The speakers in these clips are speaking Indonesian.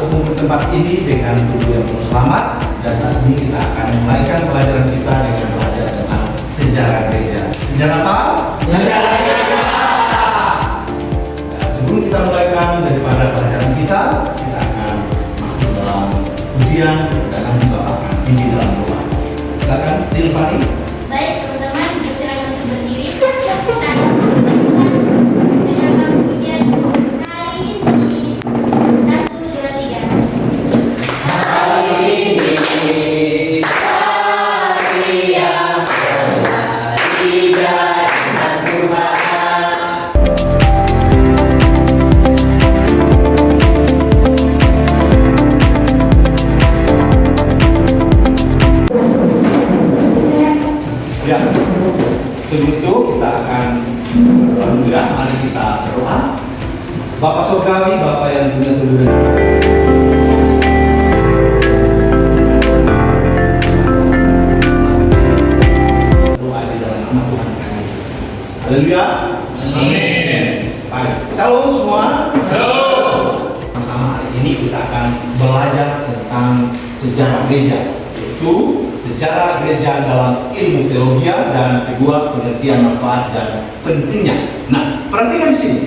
berkumpul di tempat ini dengan tubuh yang penuh selamat. Dan saat ini kita akan memulaikan pelajaran kita dengan belajar tentang sejarah gereja. Sejarah apa? Sejarah gereja. Nah, sebelum kita mulaikan daripada pelajaran kita akan masuk dalam ujian dan nanti Bapak akan pimpin dalam doa. Silakan Silvani. Baik teman-teman, silakan untuk berdiri. Kita dalam ujian hari ini 1, 2, 3. Hari ini hari yang berbahagia dan Tuhan. Ya, sebelum itu kita akan berdoa dulu ya. Mari kita berdoa. Bapak Surgawi, Bapak yang punya tujuan. Doa di dalam nama Tuhan kami Yesus Kristus. Haleluya. Amin. Baik, shalom semua. Shalom. Sama hari ini kita akan belajar tentang sejarah gereja, yaitu sejarah gereja dalam ilmu teologi dan kedua pengertian manfaat dan pentingnya. Nah, perhatikan di sini.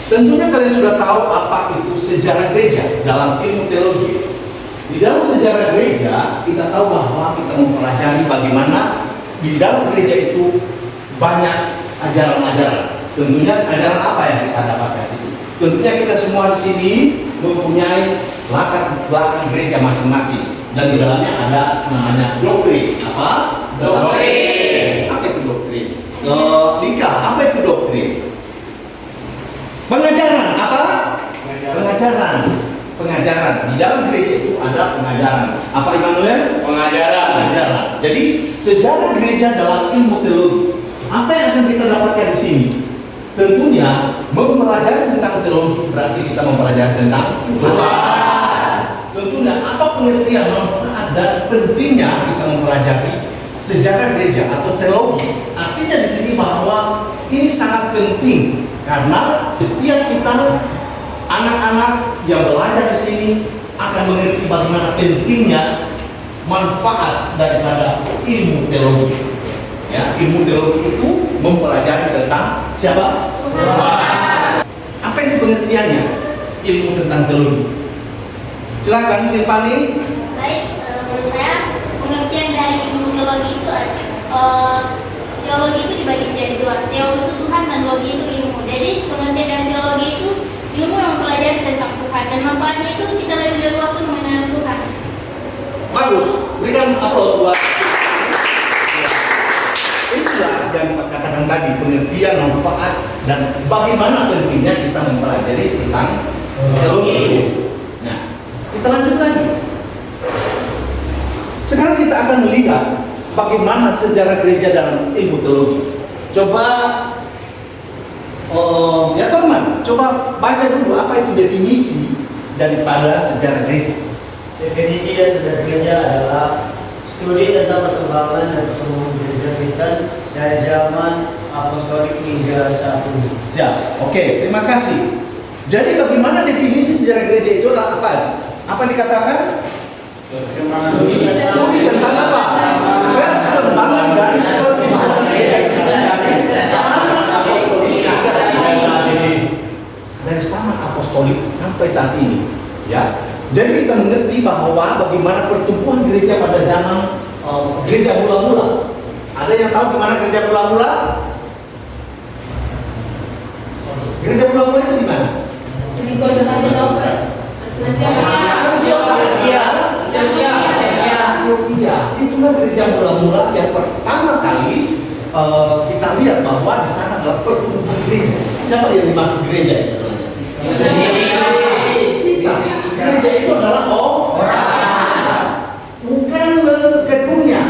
Tentunya kalian sudah tahu apa itu sejarah gereja dalam ilmu teologi. Di dalam sejarah gereja kita tahu bahwa kita mempelajari bagaimana di dalam gereja itu banyak ajaran-ajaran. Tentunya ajaran apa yang kita dapatkan di situ? Tentunya kita semua di sini mempunyai latar belakang gereja masing-masing. Dan di dalamnya ada namanya doktrin. Apa? Doktrin. Apa itu doktrin? Dika, apa itu doktrin? Pengajaran. Apa? Pengajaran. Pengajaran. Di dalam gereja itu ada pengajaran. Apa Immanuel? Pengajaran. Pengajaran. Jadi sejarah gereja dalam ilmu teologi. Apa yang akan kita dapatkan di sini? Tentunya mempelajari tentang teologi berarti kita mempelajari tentang Tuhan. Tentunya apa pengertian manfaat dan pentingnya kita mempelajari sejarah gereja atau teologi. Artinya di sini bahwa ini sangat penting karena setiap kita anak-anak yang belajar di sini akan mengerti bagaimana pentingnya manfaat daripada ilmu teologi. Ya, ilmu teologi itu mempelajari tentang siapa? Tuhan. Apa ini pengertiannya? Ilmu tentang teologi. Silakan Silvani. Baik, menurut saya pengertian dari ilmu teologi itu teologi itu dibagi menjadi dua. Teologi itu Tuhan dan logi itu ilmu. Jadi pengertian dari teologi itu ilmu yang mempelajari tentang Tuhan dan manfaatnya itu kita lebih leluasa mengenal Tuhan. Bagus. Berikan aplaus buat. Itulah yang katakan tadi pengertian manfaat dan bagaimana pentingnya kita mempelajari tentang teologi itu. Nah, kita lanjut lagi. Sekarang kita akan melihat bagaimana sejarah gereja dalam ilmu teologi. Coba, ya teman, coba baca dulu apa itu definisi daripada sejarah gereja. Definisi dari sejarah gereja adalah studi tentang perkembangan dan pertumbuhan gereja Kristen dari zaman apostolik hingga saat ini. Siap. Oke, terima kasih. Jadi bagaimana definisi sejarah gereja itu adalah apa? Apa dikatakan? Studi tentang apa? Perkembangan dan pertumbuhan gereja Kristen dari zaman apostolik hingga saat ini. Dari zaman apostolik sampai saat ini, ya. Jadi kita mengerti bahwa bagaimana pertumbuhan gereja pada zaman gereja mula-mula. Ada yang tahu di mana gereja mula-mula? Gereja mula-mula itu di mana? Antioquia. Itulah gereja mula-mula yang pertama kali kita lihat bahwa di sana adalah pertumbuhan gereja. Siapa yang dimaksud gereja itu? Kita. Gereja itu adalah orang, bukan gedungnya.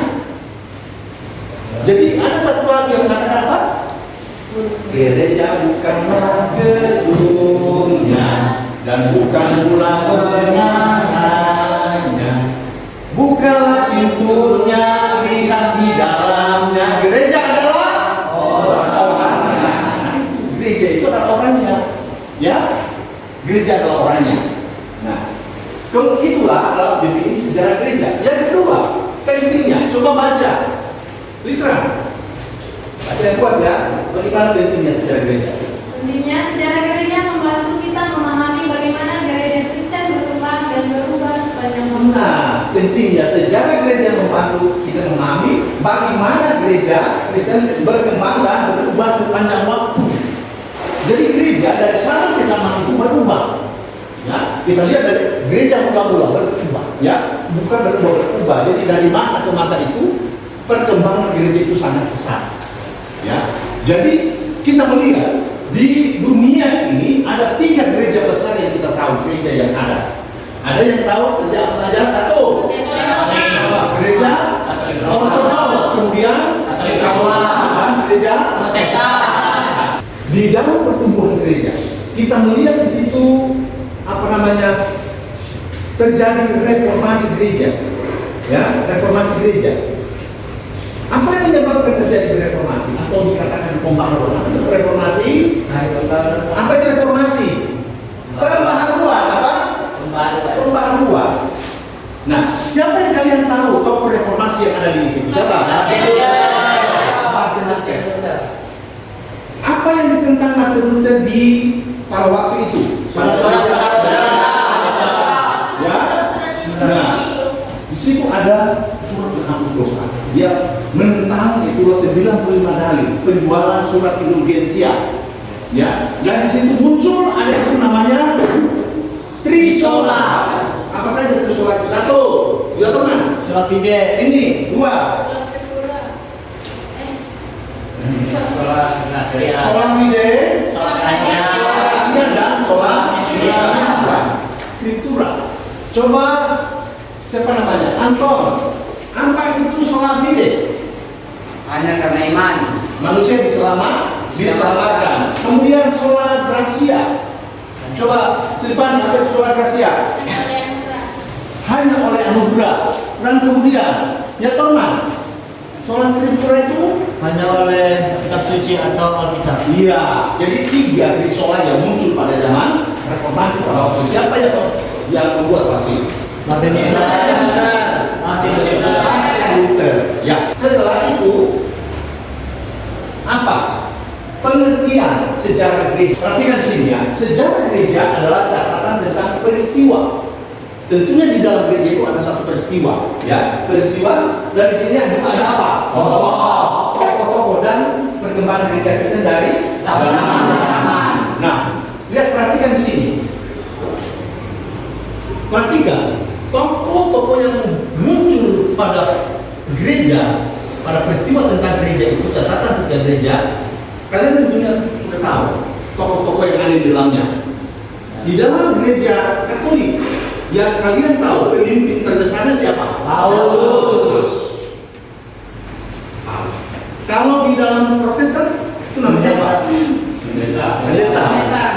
Jadi ada satu lagu yang mengatakan apa? Gereja bukanlah gedungnya dan bukan pula penyangannya. Bukalah pintunya, lihat di dalamnya. Gereja adalah orang-orangnya. Nah, itu gereja itu adalah orangnya, ya. Gereja adalah orangnya. Nah, kalau itulah adalah definisi sejarah gereja. Yang kedua, pentingnya. Coba baca. Lisra. Baca yang kuat ya. Bagaimana pentingnya sejarah gereja? Pentingnya sejarah gereja membantu kita memahami bagaimana gereja Kristen berkembang dan berubah sepanjang waktu. Nah, pentingnya sejarah gereja membantu kita memahami bagaimana gereja Kristen berkembang dan berubah sepanjang waktu. Jadi gereja dari zaman ke zaman itu berubah. Ya, kita lihat dari gereja mula-mula berubah, ya, bukan berubah. Jadi dari masa ke masa itu perkembangan gereja itu sangat pesat. Ya, jadi kita melihat di dunia ini ada 3 gereja besar yang kita tahu, gereja yang ada. Ada yang tahu gereja apa saja? Satu, gereja Ortodoks, kemudian Katolik, dan gereja Protestan. Di dalam pertumbuhan gereja, kita melihat di situ terjadi reformasi gereja, ya, reformasi gereja. Apa yang menyebabkan terjadi reformasi atau dikatakan pembaharuan? Apa itu reformasi? Apa itu reformasi? Pembaharuan apa? Pembaharuan. Nah, siapa yang kalian tahu tokoh reformasi yang ada di situ? Siapa? Martin Luther. Apa yang ditentang Martin Luther di pada waktu itu? Ya. Nah, di situ ada surat penghapus dosa. Dia menentang itu 95 dalil penjualan surat indulgensia. Ya, dan di situ muncul ada itu namanya trisola. Apa saja trisola itu? Satu, ya teman. Surat Fide. Ini 2. Sola fide, sola gracia, dan sola scriptura. Coba siapa namanya? Anton. Apa itu sola fide? Hanya karena iman. Manusia diselamatkan. Kemudian sola gracia. Coba Silvani, apa itu sola gracia? Hanya oleh anugerah. Dan kemudian ya teman, sola scriptura itu Hanya oleh kitab suci atau Alkitab. iya. Jadi 3 trisola yang muncul pada zaman reformasi pada waktu. Siapa yang membuat waktu itu? Martin Luther. Ya. Setelah itu apa? Pengertian sejarah gereja. Perhatikan di sini ya. Sejarah gereja adalah catatan tentang peristiwa. Tentunya di dalam gereja itu ada satu peristiwa, ya. Peristiwa dan di sini juga ada apa? Tokoh-tokoh dan perkembangan gereja Kristen dari zaman ke zaman. Nah, lihat, perhatikan di sini. Perhatikan tokoh-tokoh yang muncul pada gereja, pada peristiwa tentang gereja itu, catatan sejarah gereja. Kalian tentunya sudah tahu tokoh-tokoh yang ada di dalamnya. Di dalam gereja Katolik, yang kalian tahu pemimpin terbesarnya siapa? Paulus. Kalau di dalam Protestan itu namanya apa? Pendeta.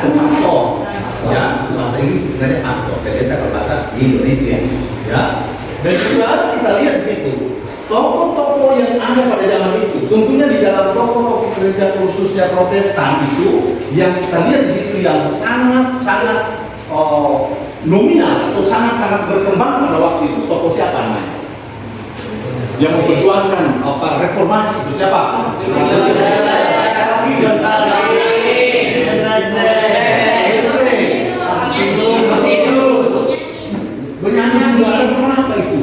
Pastor. Ya, bahasa Inggris sebenarnya pastor. Pendeta kalau bahasa Indonesia. Ya. Dan juga kita lihat di situ tokoh-tokoh yang ada pada zaman itu. Tentunya di dalam tokoh-tokoh gereja khususnya Protestan itu, yang kita lihat di situ yang sangat-sangat nominal atau sangat-sangat berkembang pada waktu itu, tokoh siapa namanya? Yang memperjuangkan reformasi itu siapa? John Benyanyi berapa itu?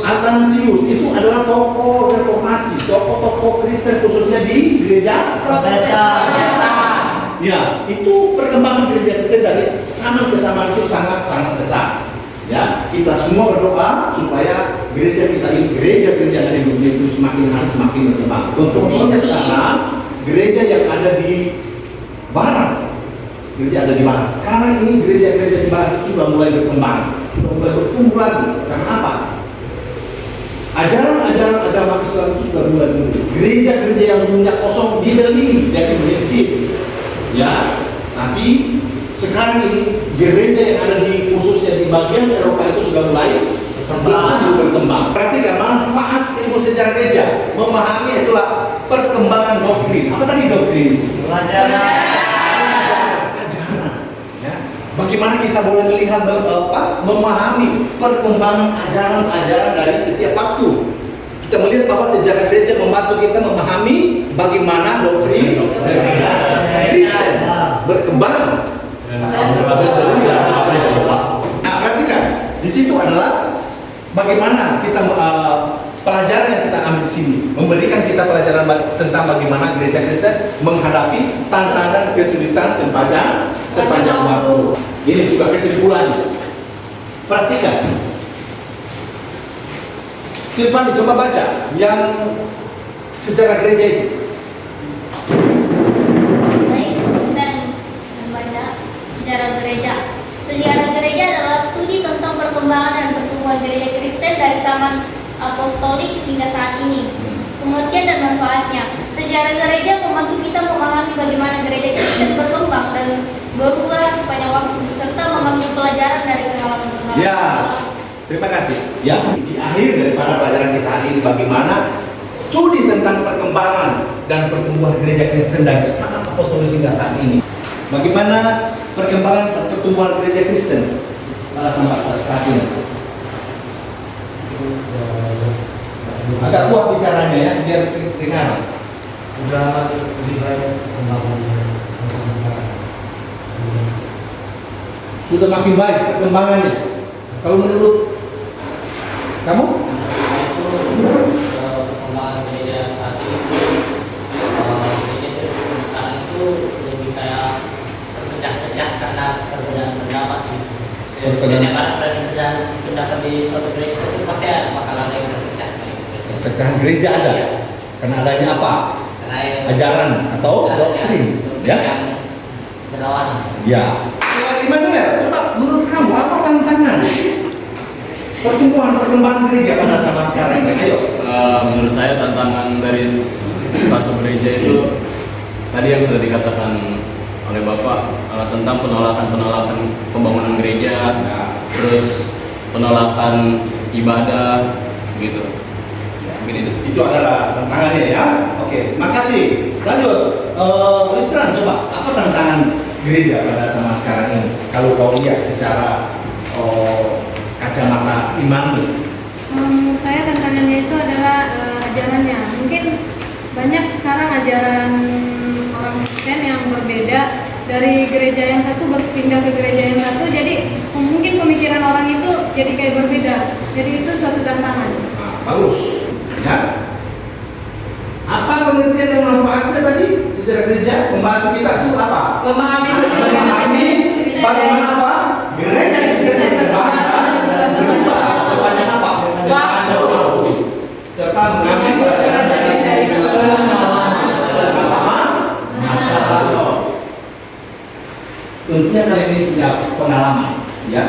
Athanasius itu adalah tokoh reformasi, tokoh-tokoh Kristen khususnya di gereja Protestan. Ya, itu perkembangan gereja Kristen dari zaman ke zaman itu sangat-sangat besar. Ya, kita semua berdoa supaya gereja kita ini, gereja-gereja yang ada di dunia itu semakin hari semakin berkembang. Contohnya sekarang gereja yang ada di barat, gereja ada di barat. Sekarang ini gereja-gereja di barat itu sudah mulai berkembang, sudah mulai bertumbuh lagi. Karena apa? Ajaran-ajaran agama Islam itu sudah mulai muncul. Gereja-gereja yang dulunya kosong dibeli jadi masjid. Ya, tapi sekarang ini gereja yang ada di khususnya di bagian Eropa itu sudah mulai berkembang. Perhatikan manfaat ilmu sejarah gereja, memahami itulah perkembangan doktrin. Apa tadi doktrin? Pelajaran. Ajaran. Ya. Bagaimana kita boleh melihat memahami perkembangan ajaran-ajaran dari setiap waktu. Kita melihat bahwa sejarah gereja membantu kita memahami bagaimana doktrin Kristen berkembang. Nah, perhatikan, di situ adalah bagaimana kita pelajaran yang kita ambil di sini memberikan kita pelajaran tentang bagaimana gereja Kristen menghadapi tantangan kesulitan sepanjang waktu. Ini juga kesimpulannya. Perhatikan. Silvani coba baca yang sejarah gereja itu. Baik, kita membaca sejarah gereja. Sejarah gereja adalah studi tentang perkembangan dan pertumbuhan gereja Kristen dari zaman apostolik hingga saat ini. Pengertian dan manfaatnya. Sejarah gereja membantu kita memahami bagaimana gereja Kristen berkembang dan berubah sepanjang waktu, serta mengambil pelajaran dari pengalaman-pengalaman. Ya, terima kasih. Ya, di akhir daripada pelajaran kita hari ini bagaimana studi tentang perkembangan dan pertumbuhan gereja Kristen dari zaman apostolik hingga saat ini. Bagaimana perkembangan pertumbuhan gereja Kristen pada saat ini. Agak kuat bicaranya ya, biar dengar. Sudah lebih baik perkembangannya sampai sekarang. Sudah makin baik perkembangannya. Kalau menurut kamu? Perkembangan gereja saat ini gereja sekarang itu lebih kayak terpecah-pecah karena perbedaan pendapat gitu. Setiap ada perbedaan pendapat di suatu gereja itu pasti bakal ada yang terpecah. Pecahan gereja ada. Karena adanya apa? Ajaran atau doktrin, ya? Yang berlawanan. Ya. Immanuel, coba menurut kamu apa tantangan perkembangan gereja pada zaman sekarang ini? Ayo. Menurut saya tantangan dari satu gereja itu tadi yang sudah dikatakan oleh Bapak tentang penolakan pembangunan gereja, terus penolakan ibadah, gitu. Itu adalah tantangannya ya. Oke, makasih. Lanjut, Lisran coba apa tantangan gereja pada zaman sekarang ini? Kalau kau lihat secara kacamata iman. Menurut saya tantangannya itu adalah ajarannya. Mungkin banyak sekarang ajaran orang Kristen yang berbeda dari gereja yang satu berpindah ke gereja yang satu. Jadi mungkin pemikiran orang itu jadi kayak berbeda. Jadi itu suatu tantangan. Nah, bagus. Ya. Apa pengertian dan manfaatnya tadi? Sejarah gereja membantu kita itu apa? Memahami bagaimana apa? Gereja Kristen berkembang dan berubah sepanjang apa? Sepanjang waktu. Serta mengambil pelajaran dari pengalaman masa lalu. Tentunya kali ini punya pengalaman, ya.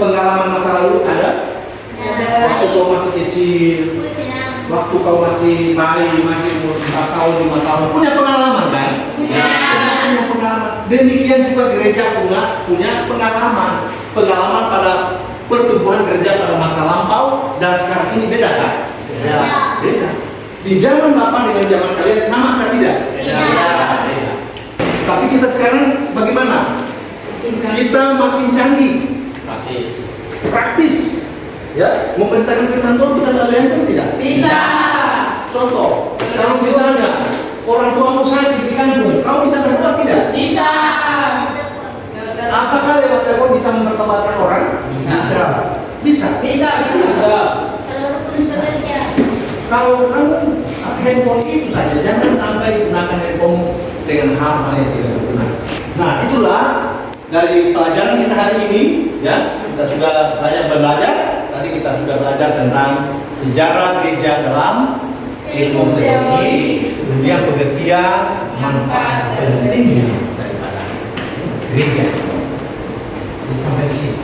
Pengalaman masa lalu ada? Waktu kau masih kecil, waktu kau masih bayi, masih umur 4 tahun, 5 tahun, punya pengalaman kan? Punya pengalaman. Demikian juga gereja punya pengalaman pada pertumbuhan gereja pada masa lampau dan sekarang ini beda kan? Beda. Di zaman Bapak dengan zaman kalian sama atau tidak? Beda. Tapi kita sekarang bagaimana? Kita makin canggih, praktis. Ya, memberitakan firman Tuhan bisa kalian tidak? Bisa. Contoh, kalau misalnya orang tuamu sakit di kampung, kau bisa berdoa tidak? Bisa. Apakah lewat telepon bisa mempertobatkan orang? Bisa. Kalau kamu handphone itu saja, jangan sampai gunakan handphone dengan hal-hal yang tidak benar. Nah, itulah dari pelajaran kita hari ini, ya, kita sudah banyak belajar. Tadi kita sudah belajar tentang sejarah gereja dalam ilmu teologi, kemudian pengertian manfaat pentingnya daripada gereja. Sampai sini.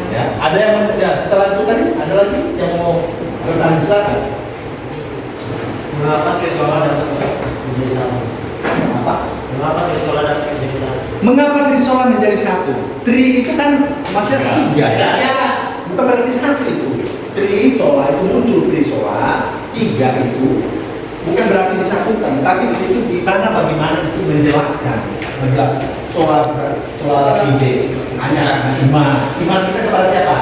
Ya, ada yang setelah itu tadi ada lagi yang mau bertanya, silakan. Mengapa Trisola dapat menjadi satu? Apa? Mengapa Trisola dapat menjadi satu? Mengapa Trisola menjadi satu? Tri itu kan maksudnya tiga ya? Bukan berarti satu itu. Trisola itu muncul Trisola, tiga itu bukan berarti disatukan, tapi di situ di mana bagaimana itu menjelaskan. Bilang sola ide hanya karena iman. Iman kita kepada siapa?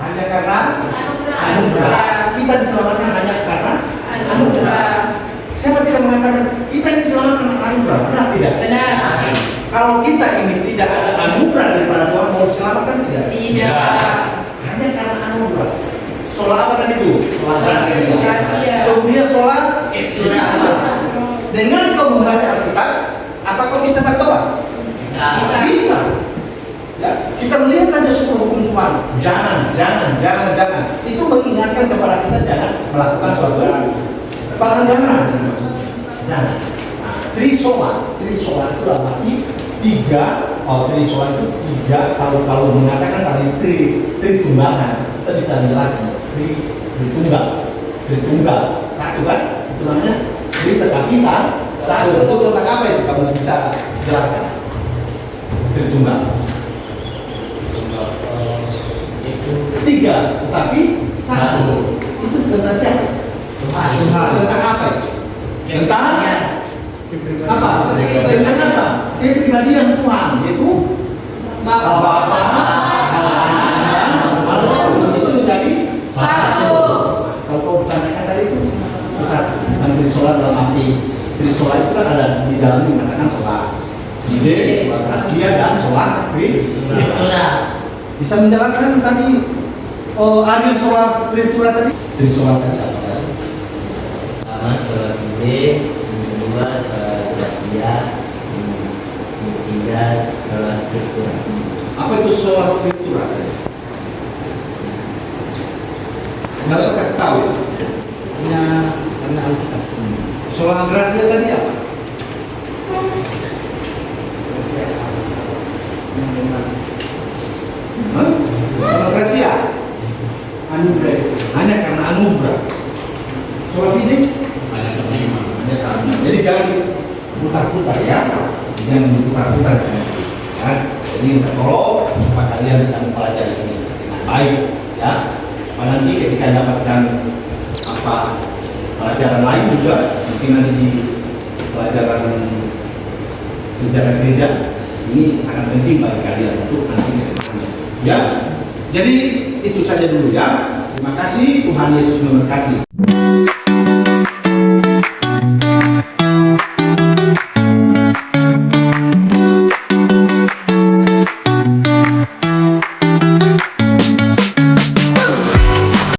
Hanya karena anugerah. Kita diselamatkan hanya karena anugerah. Siapa tidak mengatakan kita ini diselamatkan karena anugerah? Benar tidak? Benar. Kalau kita ini tidak ada anugerah daripada Tuhan, mau diselamatkan tidak? Tidak. Hanya karena anugerah. Sola apa tadi itu? Sola gracia. Gracia. Kemudian sola escritura. Dengan kau membaca Alkitab, apa kau bisa bertobat? Bisa. Ya, kita melihat saja 10 hukum Tuhan. Jangan. Itu mengingatkan kepada kita jangan melakukan suatu pelanggaran. Jangan. Nah, trisola itu dalam arti tiga. Trisola itu tiga. Kalau mengatakan tadi tritunggangan, kita bisa menjelaskan tritunggal. Satu kan? Itu namanya tri tetapi satu. Itu tentang apa itu? Kamu bisa jelaskan? Tritunggal. Tiga, tetapi satu. Itu tentang siapa? Tuhan. Tentang apa itu? Tentang apa? Tentang apa? Kepribadian Tuhan, yaitu Bapa, Anak, dan Roh Kudus. Itu menjadi satu. Kalau kau bertanyakan tadi itu susah. Karena trisola dalam arti trisola itu kan ada di dalam dikatakan sola ide, sola gracia, dan sola scriptura. Bisa menjelaskan tadi adil sola scriptura tadi? Trisola tadi apa tadi? Pertama sola ide, kedua sola gracia, ketiga sola scriptura. Apa itu sola scriptura tadi? Nggak usah kasih tahu ya. Karena Alkitab. Sola gracia tadi apa? Sola gracia anugerah, hanya karena anugerah. Sola fide Hanya karena iman. hanya karena. Jadi jangan putar-putar ya, jangan putar-putar ya. Jadi minta tolong supaya kalian bisa mempelajari ini dengan baik ya. Supaya nanti ketika dapatkan apa pelajaran lain juga mungkin nanti di pelajaran sejarah gereja ini sangat penting bagi kalian untuk nanti kedepannya ya. Jadi itu saja dulu ya. Terima kasih, Tuhan Yesus memberkati.